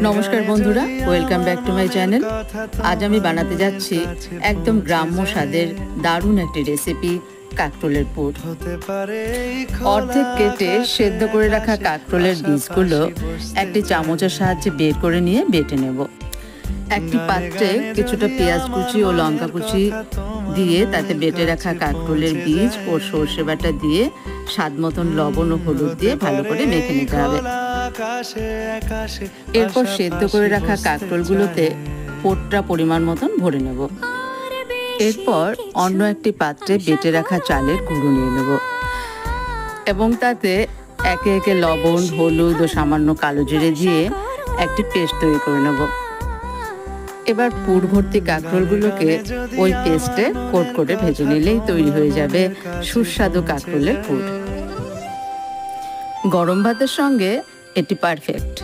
নমস্কার বন্ধুরা, welcome back to my channel. আজ আমি বানাতে যাচ্ছি একদম গ্রাম্য স্বাদের দারুণ একটি রেসিপি, কাঁকরোলের পুর। অর্ধেক কেটে সেদ্ধ করে রাখা কাঁকরোলের বীজগুলো একটি চামচের সাহায্যে বের করে নিয়ে বেটে নেব। একটি পাত্রে কিছুটা পেঁয়াজ কুচি ও লঙ্কা কুচি দিয়ে তাতে বেটে রাখা কাঁকরোলের বীজ ও সর্ষে বাটা দিয়ে স্বাদ মতন লবণ ও হলুদ দিয়ে ভালো করে মেখে নিতে হবে। এরপর সেদ্ধ করে রাখা কাঁকরোলগুলোতে পোটটা পরিমাণ মতন ভরে নেব। এরপর অন্য একটি পাত্রে বেটে রাখা চালের গুঁড়ো নিয়ে নেব এবং তাতে একে একে লবণ, হলুদ ও সামান্য কালো জিরে দিয়ে একটি পেস্ট তৈরি করে নেব। এবার পুর ভর্তি কাঁকরোলগুলোকে ওই পেস্টে কোট করে ভেজে নিলেই তৈরি হয়ে যাবে সুস্বাদু কাঁকরোলের পুর। গরম ভাতের সঙ্গে এটি পারফেক্ট।